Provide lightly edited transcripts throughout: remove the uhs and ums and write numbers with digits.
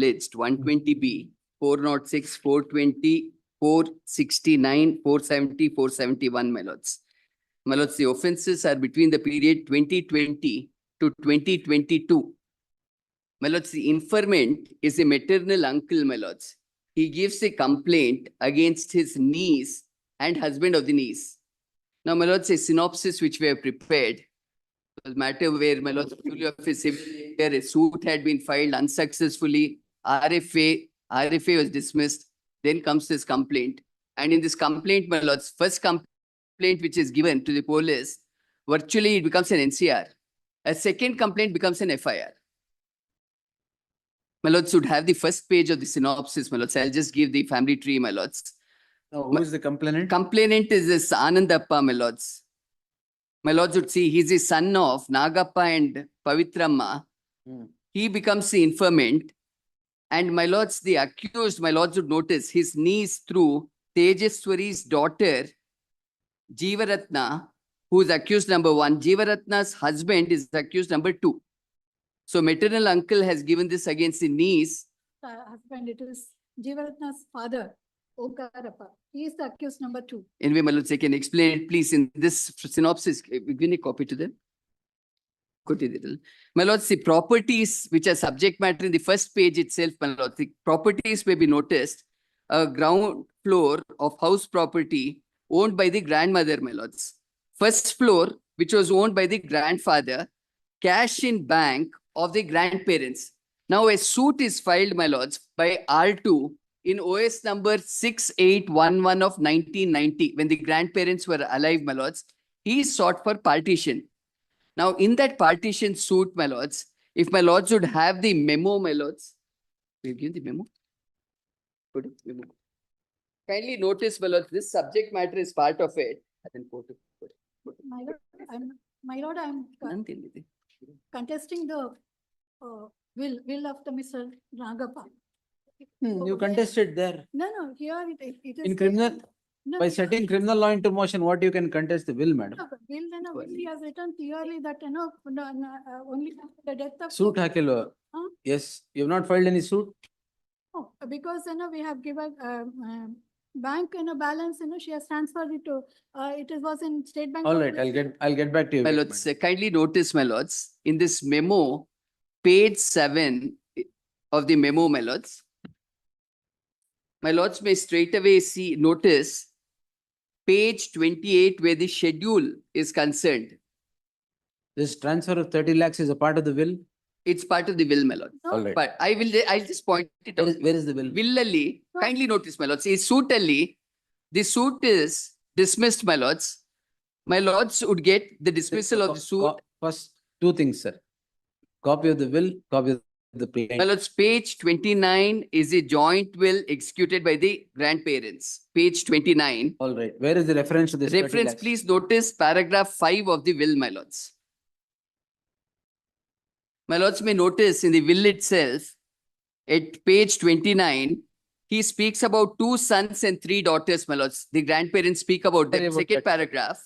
alleged 120B, 406, 420, 469, 470, 471, my lords. My lords, the offences are between the period 2020 to 2022. My lords, the informant is a maternal uncle, my lords. He gives a complaint against his niece and husband of the niece. Now, my lords, a synopsis which we have prepared. The matter where, my lords, of a civil a suit had been filed unsuccessfully. RFA was dismissed. Then comes this complaint. And in this complaint, my lords, first complaint which is given to the police, virtually it becomes an NCR. A second complaint becomes an FIR. My lords should have the first page of the synopsis, my lords. I'll just give the family tree, my lords. Now, who is the complainant? Complainant is this Anandappa, my lords. My lords would see he's the son of Nagappa and Pavitramma. He becomes the informant. And my lords, the accused, my lords would notice his niece through Tejeswari's daughter, Jeevaratna, who is accused number 1. Jeevaratna's husband is accused number 2. So maternal uncle has given this against the niece. Husband, it is Jeevaratna's father, Omkarappa. He is the accused number 2. Anyway, my lords, I can explain it, please, in this synopsis. Give me a copy to them. My lords, the properties which are subject matter in the first page itself, my lords, the properties may be noticed. A ground floor of house property owned by the grandmother, my lords. First floor, which was owned by the grandfather. Cash in bank of the grandparents. Now a suit is filed, my lords, by R2 in OS number 6811 of 1990, when the grandparents were alive, my lords. He sought for partition. Now in that partition suit, my lords, if my lords would have the memo, my lords, we've given the memo. Good memo. Kindly notice, my lords, this subject matter is part of it. My lord, I'm contesting the will of the Mr. Nagappa. You contested there. No, here it is. In criminal, No, by setting criminal law into motion, what you can contest the will, madam? no, but will he has written clearly that only the death of Suit hakilo. Huh? Yes, you have not filed any suit. Oh, because we have given bank balance. She has transferred it to was in State Bank. All right, I'll get back to you. My lords, kindly notice, my lords, in this memo, page 7 of the memo, my lords. My lords may straight away notice page 28 where the schedule is concerned. This transfer of 30 lakhs is a part of the will. It's part of the will, my lord. No. All right. But I'll just point it out. Where is the will? Willally, No. kindly notice, my lords. Is suit alli, the suit is dismissed, my lords. My lords would get the dismissal of the suit. First, two things, sir. Copy of the will, copy of the My plaint. lords, page 29 is a joint will executed by the grandparents. Page 29. All right. Where is the reference to this? 30 Reference, lakhs? please notice paragraph 5 of the will, my lords. My lords may notice in the will itself, at page 29, he speaks about 2 sons and 3 daughters, my lords. The grandparents speak about Sorry that about second that. paragraph,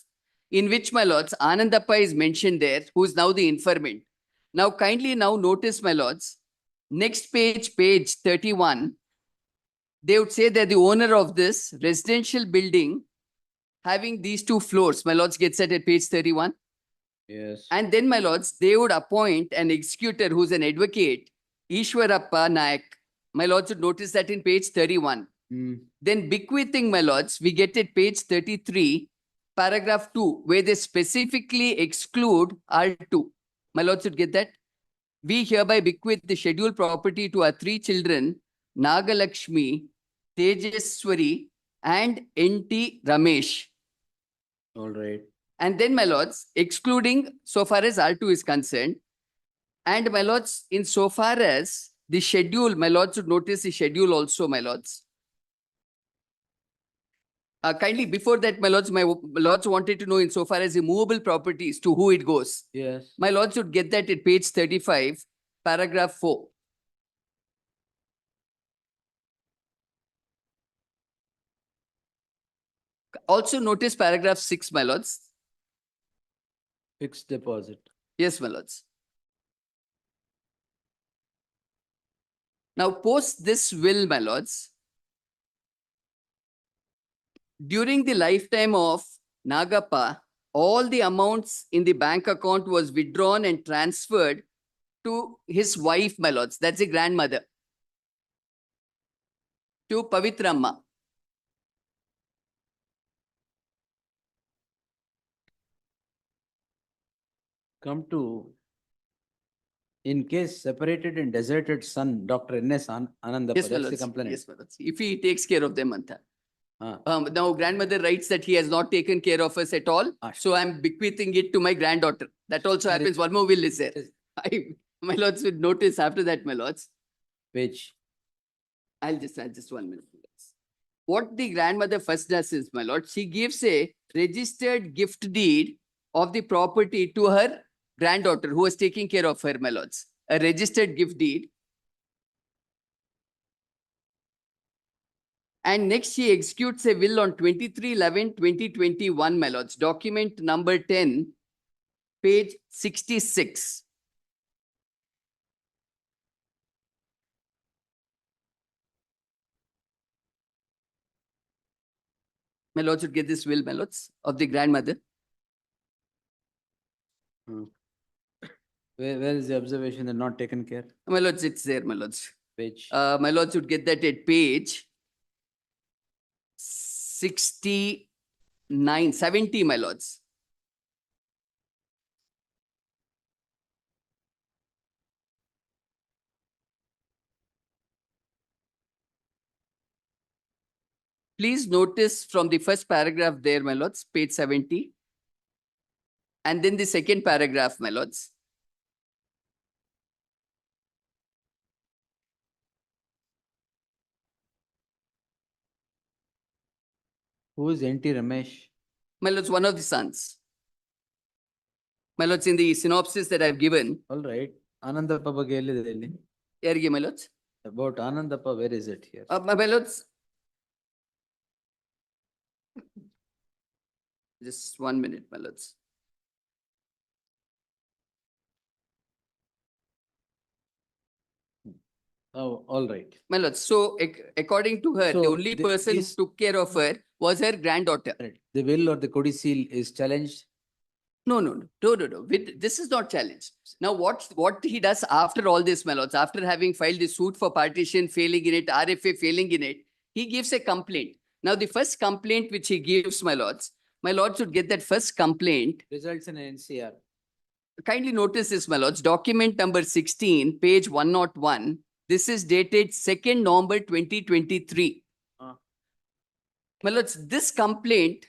in which, my lords, Anandappa is mentioned there, who is now the informant. Now, kindly now notice, my lords, next page, page 31, they would say that the owner of this residential building having these 2 floors, my lords, gets set at page 31. Yes. And then, my lords, they would appoint an executor who's an advocate, Ishwarappa Nayak. My lords would notice that in page 31. Then bequeathing, my lords, we get at page 33, paragraph 2, where they specifically exclude R2. My lords would get that. We hereby bequeath the scheduled property to our 3 children, Nagalakshmi, Tejeswari, and N.T. Ramesh. All right. And then, my lords, excluding so far as R2 is concerned. And, my lords, in so far as the schedule, my lords would notice the schedule also, my lords. Kindly, before that, my lords wanted to know in so far as the movable properties, to who it goes. Yes. My lords would get that at page 35, paragraph 4. Also notice paragraph 6, my lords. Fixed deposit. Yes, my lords. Now, post this will, my lords, during the lifetime of Nagappa, all the amounts in the bank account was withdrawn and transferred to his wife, my lords. That's the grandmother. To Pavitramma. Come to, in case separated and deserted son, Dr. N.S. Anandappa, Yes, my that's the lords. complaint. Yes, my lords. If he takes care of them, Anta. Ah, Now, grandmother writes that he has not taken care of us at all. Ah, So I'm bequeathing it to my granddaughter. That also There is- happens. One more will is there. Yes. My lords would notice after that, my lords. Page. I'll just add just 1 minute. What the grandmother first does is, my lord, she gives a registered gift deed of the property to her granddaughter who was taking care of her, my lords. A registered gift deed. And next she executes a will on 23/11/2021, my lords. Document number 10, page 66. My lords would get this will, my lords, of the grandmother. Where is the observation that not taken care? My lords, it's there, my lords. Page. My lords would get that at page 69, 70, my lords. Please notice from the first paragraph there, my lords, page 70. And then the second paragraph, my lords. Who is N.T. Ramesh? My lords, one of the sons. My lords, in the synopsis that I've given, All right. Anandappa ಬಗ್ಗೆ ಎಲ್ಲಿದೆ ಇಲ್ಲಿ? ಯಾರಿಗೆ, my lords? About Anandappa, where is it here? My lords. Just 1 minute, my lords. Oh, all right. My lords, so according to her, the So only person who this- took care of her was her granddaughter. Right. The will or the codicil is challenged. No. This is not challenged. Now, what he does after all this, my lords, after having filed the suit for partition, failing in it, RFA failing in it, he gives a complaint. Now, the first complaint which he gives, my lords should get that first complaint. Results in an NCR. Kindly notice this, my lords, document number 16, page 101. This is dated 2nd November 2023. My lords, this complaint,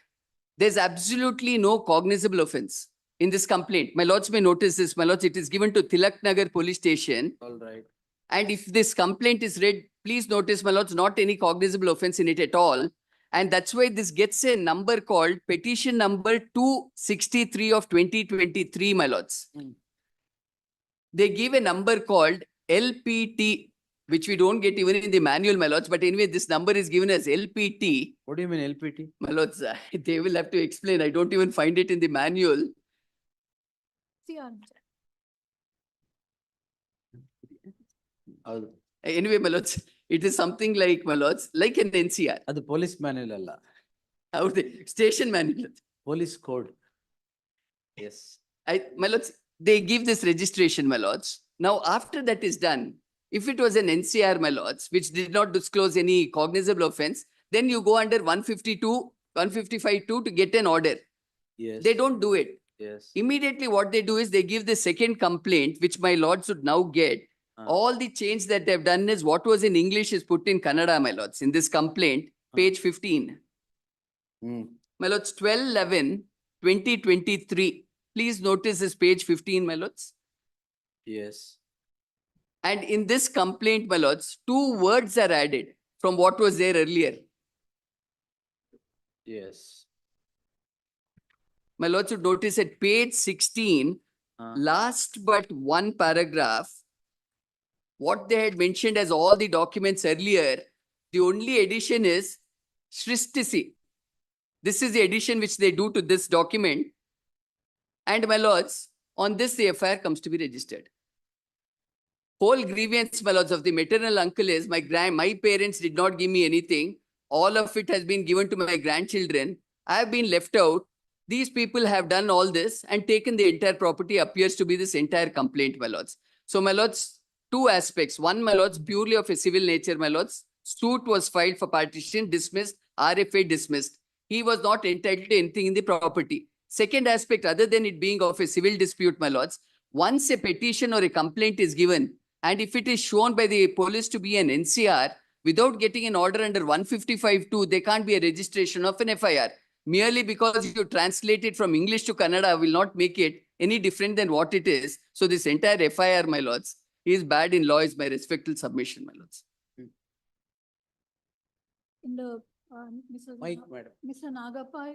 there's absolutely no cognizable offense in this complaint. My lords may notice this, my lords, it is given to Tilak Nagar police station. All right. And if this complaint is read, please notice, my lords, not any cognizable offense in it at all. And that's why this gets a number called petition number 263 of 2023, my lords. Hmm. They give a number called LPT, which we don't get even in the manual, my lords. But anyway, this number is given as LPT. What do you mean LPT? My lords, they will have to explain. I don't even find it in the manual. See on. ಹೌದು. Anyway, my lords, it is something like, my lords, like an NCR. ಅದು police manual ಅಲ್ಲ. How the station manual. Police code. Yes. My lords, they give this registration, my lords. Now, after that is done, if it was an NCR, my lords, which did not disclose any cognizable offense, then you go under 152, 155(2) to get an order. Yes. They don't do it. Yes. Immediately, what they do is they give the second complaint, which my lords should now get. All the change that they've done is what was in English is put in Kannada, my lords, in this complaint, page 15. Hmm. My lords, 12/11/2023. Please notice this page 15, my lords. Yes. And in this complaint, my lords, 2 words are added from what was there earlier. Yes. My lords should notice at page 16, last but one paragraph, what they had mentioned as all the documents earlier, the only addition is Shristisi. This is the addition which they do to this document. And my lords, on this the FIR comes to be registered. whole grievance, my lords, of the maternal uncle is my parents did not give me anything. All of it has been given to my grandchildren. I have been left out. These people have done all this and taken the entire property, appears to be this entire complaint, my lords. So, my lords, two aspects. One, my lords, purely of a civil nature, my lords. Suit was filed for partition, dismissed, RFA dismissed. He was not entitled to anything in the property. Second aspect, other than it being of a civil dispute, my lords, once a petition or a complaint is given, and if it is shown by the police to be an NCR, without getting an order under 155(2), there can't be a registration of an FIR. Merely because you translate it from English to Kannada will not make it any different than what it is. So this entire FIR, my lords, is bad in law, is my respectful submission, my lords. In the, Mike, madam. Mr. Nagappa.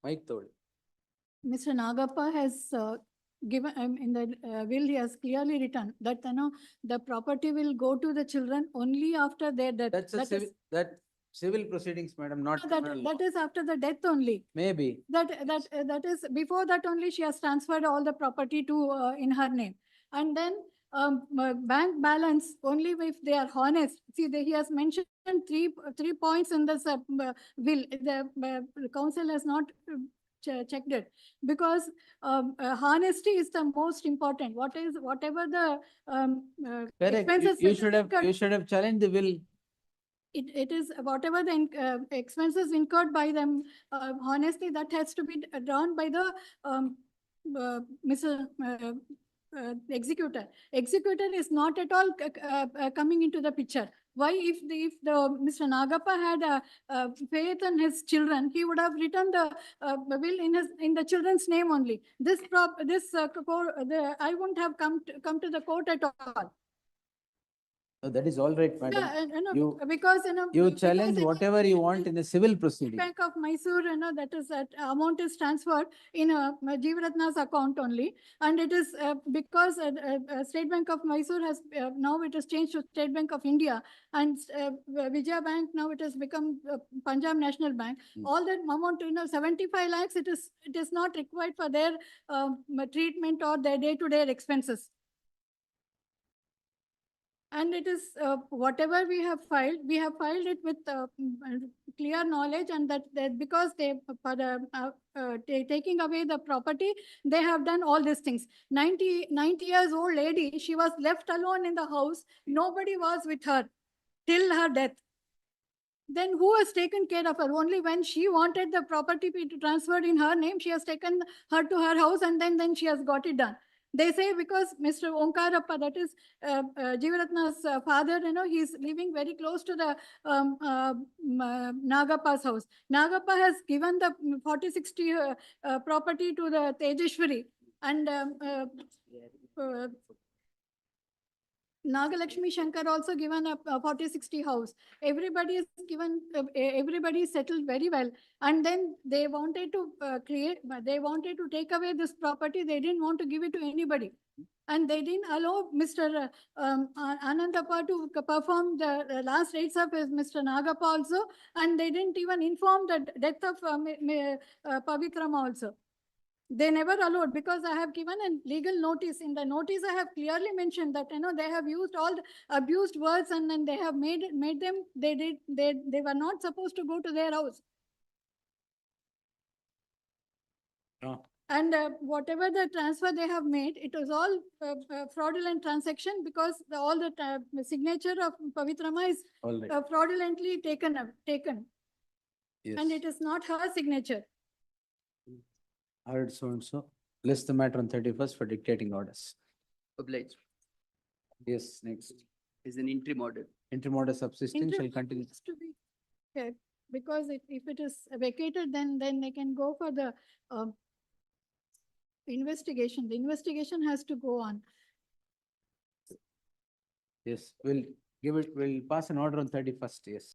Mike told. Mr. Nagappa has given, in the will, he has clearly written that, the property will go to the children only after their death. That's a civil, that civil proceedings, madam, not criminal law. That is after the death only. Maybe. That is, before that only she has transferred all the property to, in her name. And then bank balance, only if they are honest. See, he has mentioned three points in this will. The council has not checked it, because honesty is the most important. Whatever the Correct. expenses You that should have, incurred, you should have challenged the will. it is whatever the expenses incurred by them, honestly, that has to be done by the Mr. Executor. Executor is not at all coming into the picture. Why, if the Mr. Nagappa had faith in his children, he would have written the will in the children's name only. I wouldn't have come to the court at all. No, that is all right, madam. Yeah, You- because You because challenge in whatever you want in a civil proceeding. Bank of Mysore, that is that amount is transferred in Jeevaratna's account only, and it is because State Bank of Mysore has now it has changed to State Bank of India, and Vijaya Bank now it has become Punjab National Bank. All that amount, 75 lakhs, it is not required for their treatment or their day-to-day expenses. And it is whatever we have filed it with clear knowledge, and that because they, for the taking away the property, they have done all these things. 90 years old lady, she was left alone in the house. Nobody was with her till her death. Then who has taken care of her? Only when she wanted the property to be transferred in her name, she has taken her to her house, and then she has got it done. They say because Mr. Onkarappa, that is Jeevaratna's father, he's living very close to the Nagappa's house. Nagappa has given the 40/60 property to the Tejeshwari, and Nagalakshmi Shankar also given a 40/60 house. Everybody is given, everybody is settled very well. And then they wanted to they wanted to take away this property. They didn't want to give it to anybody. And they didn't allow Mr. Anandappa to perform the last rites of Mr. Nagappa also. And they didn't even inform the death of Pavitrama also. They never allowed, because I have given a legal notice. In the notice, I have clearly mentioned that they have used all the abused words, and then they have made them. They were not supposed to go to their house. No. And whatever the transfer they have made, it was all fraudulent transaction, because all the signature of Pavitrama is All right. fraudulently taken. Yes. And it is not her signature. Heard so and so. List the matter on 31st for dictating orders. Obliged. Yes, next. Is an interim order. Interim order subsisting shall Interim continue. has to be kept, because if it is vacated, then they can go for the investigation. The investigation has to go on. Yes, we'll pass an order on 31st, yes.